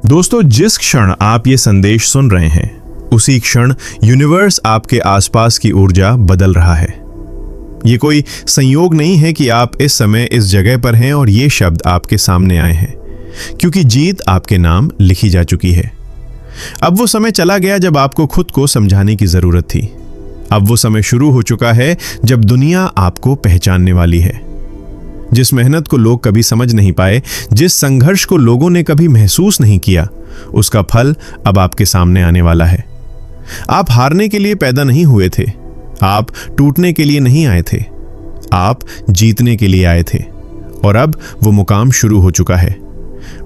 दोस्तों, जिस क्षण आप ये संदेश सुन रहे हैं उसी क्षण यूनिवर्स आपके आसपास की ऊर्जा बदल रहा है। ये कोई संयोग नहीं है कि आप इस समय इस जगह पर हैं और ये शब्द आपके सामने आए हैं, क्योंकि जीत आपके नाम लिखी जा चुकी है। अब वो समय चला गया जब आपको खुद को समझाने की जरूरत थी। अब वो समय शुरू हो चुका है जब दुनिया आपको पहचानने वाली है। जिस मेहनत को लोग कभी समझ नहीं पाए, जिस संघर्ष को लोगों ने कभी महसूस नहीं किया, उसका फल अब आपके सामने आने वाला है। आप हारने के लिए पैदा नहीं हुए थे, आप टूटने के लिए नहीं आए थे, आप जीतने के लिए आए थे। और अब वो मुकाम शुरू हो चुका है।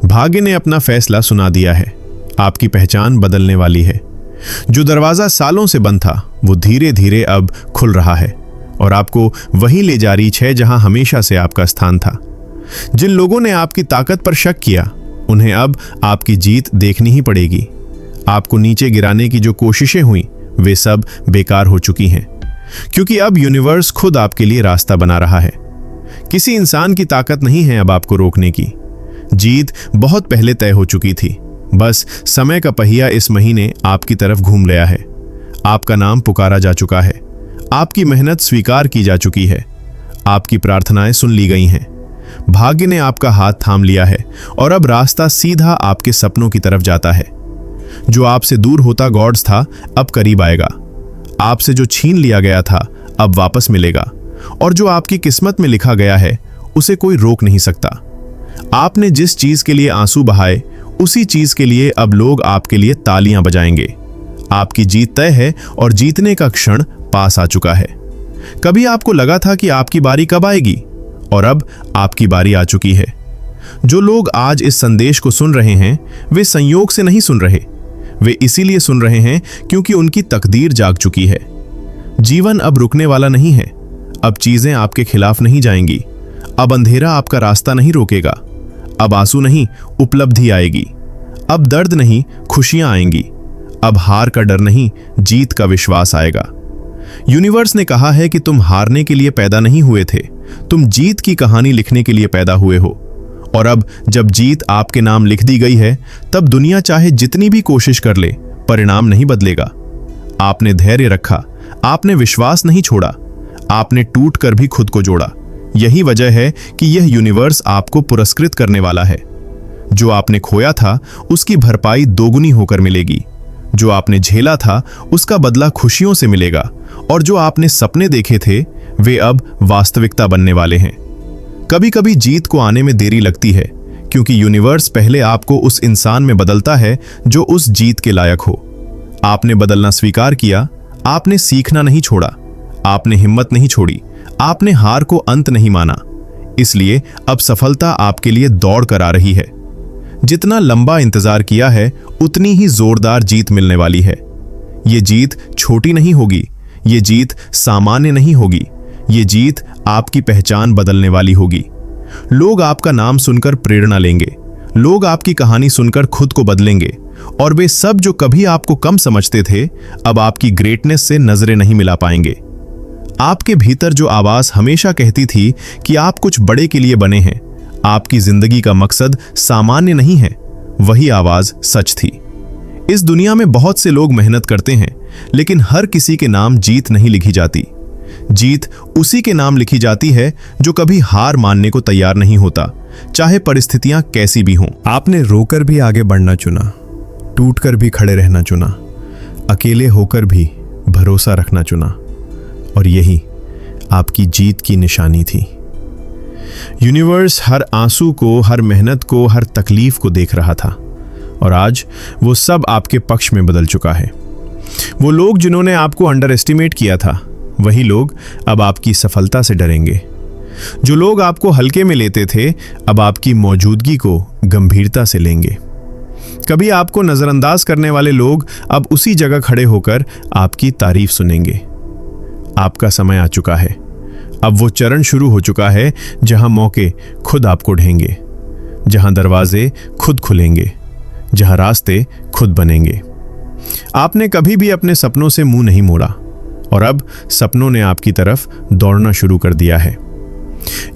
भाग्य ने अपना फैसला सुना दिया है। आपकी पहचान बदलने वाली है। जो दरवाजा सालों से बंद था वो धीरे धीरे अब खुल रहा है और आपको वहीं ले जा रही है जहां हमेशा से आपका स्थान था। जिन लोगों ने आपकी ताकत पर शक किया, उन्हें अब आपकी जीत देखनी ही पड़ेगी। आपको नीचे गिराने की जो कोशिशें हुई वे सब बेकार हो चुकी हैं, क्योंकि अब यूनिवर्स खुद आपके लिए रास्ता बना रहा है। किसी इंसान की ताकत नहीं है अब आपको रोकने की। जीत बहुत पहले तय हो चुकी थी। बस समय का पहिया इस महीने आपकी तरफ घूम गया है। आपका नाम पुकारा जा चुका है। आपकी मेहनत स्वीकार की जा चुकी है। आपकी प्रार्थनाएं सुन ली गई हैं। भाग्य ने आपका हाथ थाम लिया है और अब रास्ता सीधा आपके सपनों की तरफ जाता है। जो आपसे दूर होता गॉड्स था अब करीब आएगा। आपसे जो छीन लिया गया था अब वापस मिलेगा, और जो आपकी किस्मत में लिखा गया है उसे कोई रोक नहीं सकता। आपने जिस चीज के लिए आंसू बहाए, उसी चीज के लिए अब लोग आपके लिए तालियां बजाएंगे। आपकी जीत तय है और जीतने का क्षण पास आ चुका है। कभी आपको लगा था कि आपकी बारी कब आएगी, और अब आपकी बारी आ चुकी है। जो लोग आज इस संदेश को सुन रहे हैं वे संयोग से नहीं सुन रहे, वे इसीलिए सुन रहे हैं क्योंकि उनकी तकदीर जाग चुकी है। जीवन अब रुकने वाला नहीं है। अब चीजें आपके खिलाफ नहीं जाएंगी। अब अंधेरा आपका रास्ता नहीं रोकेगा। अब आंसू नहीं, उपलब्धि आएगी। अब दर्द नहीं, खुशियां आएंगी। अब हार का डर नहीं, जीत का विश्वास आएगा। यूनिवर्स ने कहा है कि तुम हारने के लिए पैदा नहीं हुए थे, तुम जीत की कहानी लिखने के लिए पैदा हुए हो। और अब जब जीत आपके नाम लिख दी गई है, तब दुनिया चाहे जितनी भी कोशिश कर ले, परिणाम नहीं बदलेगा। आपने धैर्य रखा, आपने विश्वास नहीं छोड़ा, आपने टूट कर भी खुद को जोड़ा। यही वजह है कि यह यूनिवर्स आपको पुरस्कृत करने वाला है। जो आपने खोया था उसकी भरपाई दोगुनी होकर मिलेगी। जो आपने झेला था उसका बदला खुशियों से मिलेगा, और जो आपने सपने देखे थे वे अब वास्तविकता बनने वाले हैं। कभी कभी जीत को आने में देरी लगती है, क्योंकि यूनिवर्स पहले आपको उस इंसान में बदलता है जो उस जीत के लायक हो। आपने बदलना स्वीकार किया, आपने सीखना नहीं छोड़ा, आपने हिम्मत नहीं छोड़ी, आपने हार को अंत नहीं माना। इसलिए अब सफलता आपके लिए दौड़ कर आ रही है। जितना लंबा इंतजार किया है उतनी ही जोरदार जीत मिलने वाली है। ये जीत छोटी नहीं होगी, ये जीत सामान्य नहीं होगी, ये जीत आपकी पहचान बदलने वाली होगी। लोग आपका नाम सुनकर प्रेरणा लेंगे, लोग आपकी कहानी सुनकर खुद को बदलेंगे, और वे सब जो कभी आपको कम समझते थे अब आपकी ग्रेटनेस से नजरें नहीं मिला पाएंगे। आपके भीतर जो आवाज हमेशा कहती थी कि आप कुछ बड़े के लिए बने हैं, आपकी जिंदगी का मकसद सामान्य नहीं है, वही आवाज सच थी। इस दुनिया में बहुत से लोग मेहनत करते हैं, लेकिन हर किसी के नाम जीत नहीं लिखी जाती। जीत उसी के नाम लिखी जाती है जो कभी हार मानने को तैयार नहीं होता, चाहे परिस्थितियां कैसी भी हों। आपने रोकर भी आगे बढ़ना चुना, टूटकर भी खड़े रहना चुना, अकेले होकर भी भरोसा रखना चुना, और यही आपकी जीत की निशानी थी। यूनिवर्स हर आंसू को, हर मेहनत को, हर तकलीफ को देख रहा था, और आज वो सब आपके पक्ष में बदल चुका है। वो लोग जिन्होंने आपको अंडर एस्टिमेट किया था, वही लोग अब आपकी सफलता से डरेंगे। जो लोग आपको हल्के में लेते थे अब आपकी मौजूदगी को गंभीरता से लेंगे। कभी आपको नजरअंदाज करने वाले लोग अब उसी जगह खड़े होकर आपकी तारीफ सुनेंगे। आपका समय आ चुका है। अब वो चरण शुरू हो चुका है जहां मौके खुद आपको ढेंगे, जहां दरवाजे खुद खुलेंगे, जहां रास्ते खुद बनेंगे। आपने कभी भी अपने सपनों से मुंह नहीं मोड़ा, और अब सपनों ने आपकी तरफ दौड़ना शुरू कर दिया है।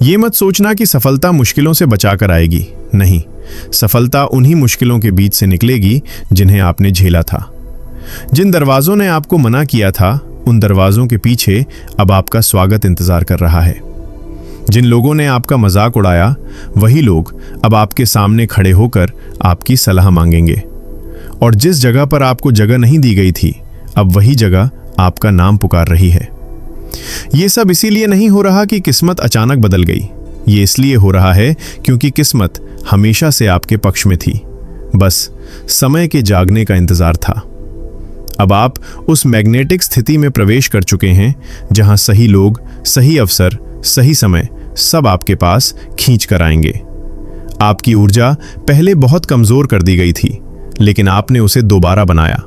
ये मत सोचना कि सफलता मुश्किलों से बचाकर आएगी, नहीं, सफलता उन्हीं मुश्किलों के बीच से निकलेगी जिन्हें आपने झेला था। जिन दरवाजों ने आपको मना किया था, उन दरवाजों के पीछे अब आपका स्वागत इंतजार कर रहा है। जिन लोगों ने आपका मजाक उड़ाया, वही लोग अब आपके सामने खड़े होकर आपकी सलाह मांगेंगे। और जिस जगह पर आपको जगह नहीं दी गई थी, अब वही जगह आपका नाम पुकार रही है। ये सब इसीलिए नहीं हो रहा कि किस्मत अचानक बदल गई। ये इसलिए हो रहा है क्योंकि किस्मत हमेशा से आपके पक्ष में थी, बस समय के जागने का इंतजार था। अब आप उस मैग्नेटिक स्थिति में प्रवेश कर चुके हैं जहां सही लोग, सही अवसर, सही समय सब आपके पास खींच कर आएंगे। आपकी ऊर्जा पहले बहुत कमजोर कर दी गई थी, लेकिन आपने उसे दोबारा बनाया।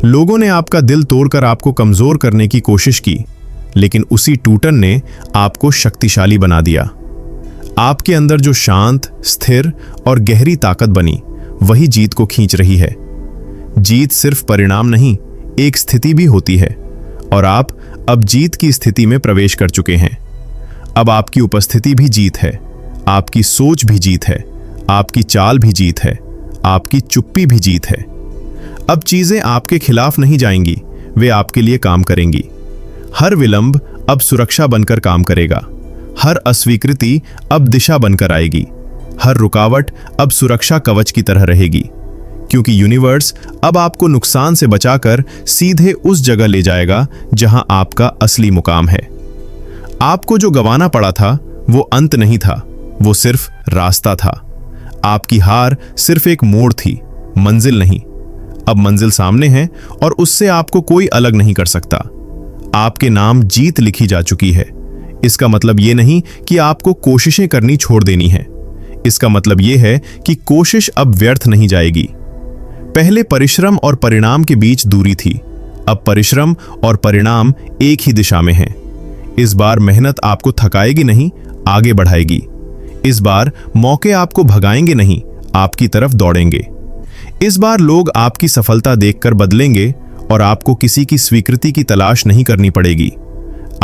लोगों ने आपका दिल तोड़कर आपको कमजोर करने की कोशिश की, लेकिन उसी टूटन ने आपको शक्तिशाली बना दिया। आपके अंदर जो शांत, स्थिर और गहरी ताकत बनी, वही जीत को खींच रही है। जीत सिर्फ परिणाम नहीं, एक स्थिति भी होती है, और आप अब जीत की स्थिति में प्रवेश कर चुके हैं। अब आपकी उपस्थिति भी जीत है, आपकी सोच भी जीत है, आपकी चाल भी जीत है, आपकी चुप्पी भी जीत है। अब चीजें आपके खिलाफ नहीं जाएंगी, वे आपके लिए काम करेंगी। हर विलंब अब सुरक्षा बनकर काम करेगा, हर अस्वीकृति अब दिशा बनकर आएगी, हर रुकावट अब सुरक्षा कवच की तरह रहेगी, क्योंकि यूनिवर्स अब आपको नुकसान से बचाकर सीधे उस जगह ले जाएगा जहां आपका असली मुकाम है। आपको जो गंवाना पड़ा था वो अंत नहीं था, वो सिर्फ रास्ता था। आपकी हार सिर्फ एक मोड़ थी, मंजिल नहीं। अब मंजिल सामने है और उससे आपको कोई अलग नहीं कर सकता। आपके नाम जीत लिखी जा चुकी है। इसका मतलब ये नहीं कि आपको कोशिशें करनी छोड़ देनी है। इसका मतलब ये है कि कोशिश अब व्यर्थ नहीं जाएगी। पहले परिश्रम और परिणाम के बीच दूरी थी, अब परिश्रम और परिणाम एक ही दिशा में हैं। इस बार मेहनत आपको थकाएगी नहीं, आगे बढ़ाएगी। इस बार मौके आपको भगाएंगे नहीं, आपकी तरफ दौड़ेंगे। इस बार लोग आपकी सफलता देखकर बदलेंगे और आपको किसी की स्वीकृति की तलाश नहीं करनी पड़ेगी।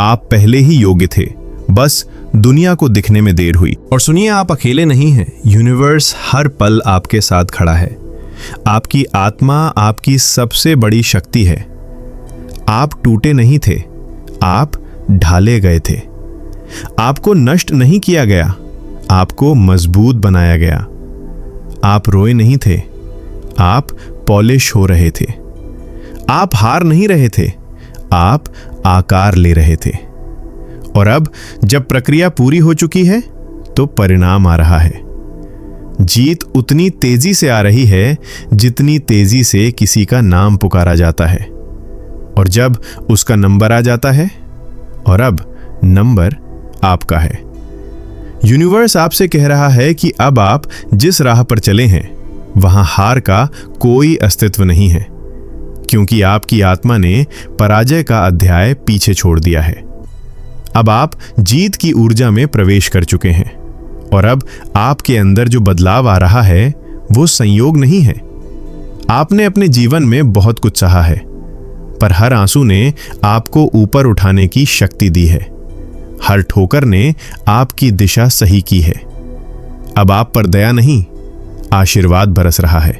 आप पहले ही योग्य थे, बस दुनिया को दिखने में देर हुई। और सुनिए, आप अकेले नहीं हैं। यूनिवर्स हर पल आपके साथ खड़ा है। आपकी आत्मा आपकी सबसे बड़ी शक्ति है। आप टूटे नहीं थे, आप ढाले गए थे। आपको नष्ट नहीं किया गया, आपको मजबूत बनाया गया। आप रोए नहीं थे, आप पॉलिश हो रहे थे। आप हार नहीं रहे थे, आप आकार ले रहे थे। और अब जब प्रक्रिया पूरी हो चुकी है तो परिणाम आ रहा है। जीत उतनी तेजी से आ रही है जितनी तेजी से किसी का नाम पुकारा जाता है, और जब उसका नंबर आ जाता है, और अब नंबर आपका है। यूनिवर्स आपसे कह रहा है कि अब आप जिस राह पर चले हैं वहां हार का कोई अस्तित्व नहीं है, क्योंकि आपकी आत्मा ने पराजय का अध्याय पीछे छोड़ दिया है। अब आप जीत की ऊर्जा में प्रवेश कर चुके हैं, और अब आपके अंदर जो बदलाव आ रहा है वो संयोग नहीं है। आपने अपने जीवन में बहुत कुछ सहा है, पर हर आंसू ने आपको ऊपर उठाने की शक्ति दी है। हर ठोकर ने आपकी दिशा सही की है। अब आप पर दया नहीं, आशीर्वाद बरस रहा है,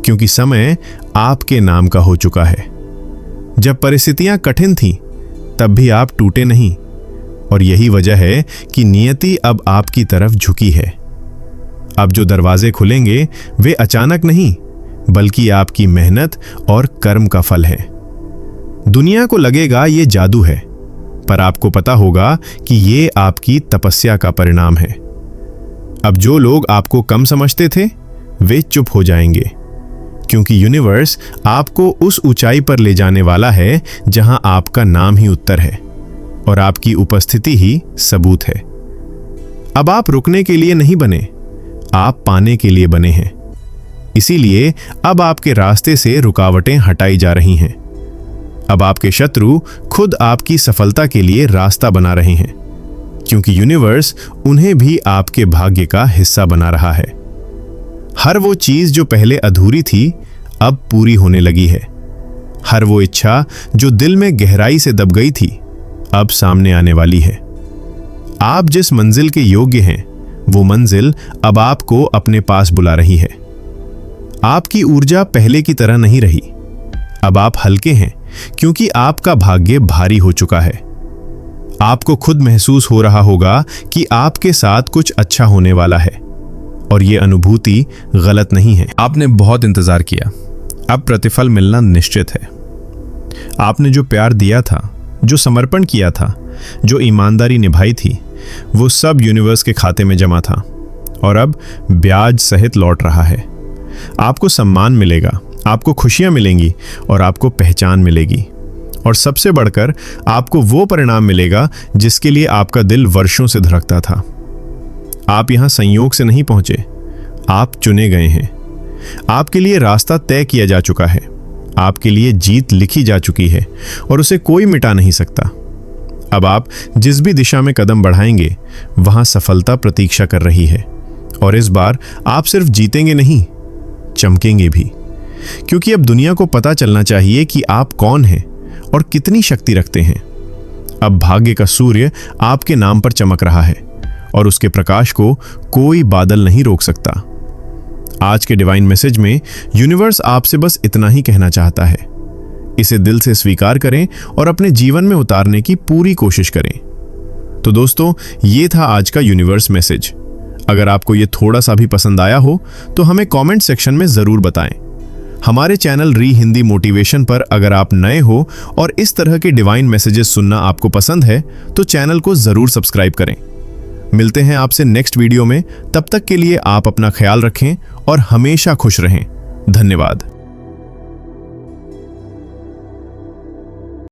क्योंकि समय आपके नाम का हो चुका है। जब परिस्थितियां कठिन थीं, तब भी आप टूटे नहीं, और यही वजह है कि नियति अब आपकी तरफ झुकी है। अब जो दरवाजे खुलेंगे वे अचानक नहीं, बल्कि आपकी मेहनत और कर्म का फल है। दुनिया को लगेगा ये जादू है, पर आपको पता होगा कि ये आपकी तपस्या का परिणाम है। अब जो लोग आपको कम समझते थे वे चुप हो जाएंगे, क्योंकि यूनिवर्स आपको उस ऊंचाई पर ले जाने वाला है जहां आपका नाम ही उत्तर है और आपकी उपस्थिति ही सबूत है। अब आप रुकने के लिए नहीं बने, आप पाने के लिए बने हैं। इसीलिए अब आपके रास्ते से रुकावटें हटाई जा रही हैं। अब आपके शत्रु खुद आपकी सफलता के लिए रास्ता बना रहे हैं, क्योंकि यूनिवर्स उन्हें भी आपके भाग्य का हिस्सा बना रहा है। हर वो चीज जो पहले अधूरी थी अब पूरी होने लगी है। हर वो इच्छा जो दिल में गहराई से दब गई थी अब सामने आने वाली है। आप जिस मंजिल के योग्य हैं वो मंजिल अब आपको अपने पास बुला रही है। आपकी ऊर्जा पहले की तरह नहीं रही। अब आप हल्के हैं क्योंकि आपका भाग्य भारी हो चुका है। आपको खुद महसूस हो रहा होगा कि आपके साथ कुछ अच्छा होने वाला है, और ये अनुभूति गलत नहीं है। आपने बहुत इंतजार किया, अब प्रतिफल मिलना निश्चित है। आपने जो प्यार दिया था, जो समर्पण किया था, जो ईमानदारी निभाई थी, वो सब यूनिवर्स के खाते में जमा था और अब ब्याज सहित लौट रहा है। आपको सम्मान मिलेगा, आपको खुशियां मिलेंगी और आपको पहचान मिलेगी, और सबसे बढ़कर आपको वो परिणाम मिलेगा जिसके लिए आपका दिल वर्षों से धड़कता था। आप यहां संयोग से नहीं पहुंचे, आप चुने गए हैं। आपके लिए रास्ता तय किया जा चुका है, आपके लिए जीत लिखी जा चुकी है और उसे कोई मिटा नहीं सकता। अब आप जिस भी दिशा में कदम बढ़ाएंगे वहां सफलता प्रतीक्षा कर रही है, और इस बार आप सिर्फ जीतेंगे नहीं, चमकेंगे भी, क्योंकि अब दुनिया को पता चलना चाहिए कि आप कौन हैं और कितनी शक्ति रखते हैं। अब भाग्य का सूर्य आपके नाम पर चमक रहा है और उसके प्रकाश को कोई बादल नहीं रोक सकता। आज के डिवाइन मैसेज में यूनिवर्स आपसे बस इतना ही कहना चाहता है। इसे दिल से स्वीकार करें और अपने जीवन में उतारने की पूरी कोशिश करें। तो दोस्तों, ये था आज का यूनिवर्स मैसेज। अगर आपको ये थोड़ा सा भी पसंद आया हो तो हमें कमेंट सेक्शन में जरूर बताएं। हमारे चैनल री हिंदी मोटिवेशन पर अगर आप नए हो और इस तरह के डिवाइन मैसेजेस सुनना आपको पसंद है तो चैनल को जरूर सब्सक्राइब करें। मिलते हैं आपसे नेक्स्ट वीडियो में। तब तक के लिए आप अपना ख्याल रखें और हमेशा खुश रहें। धन्यवाद।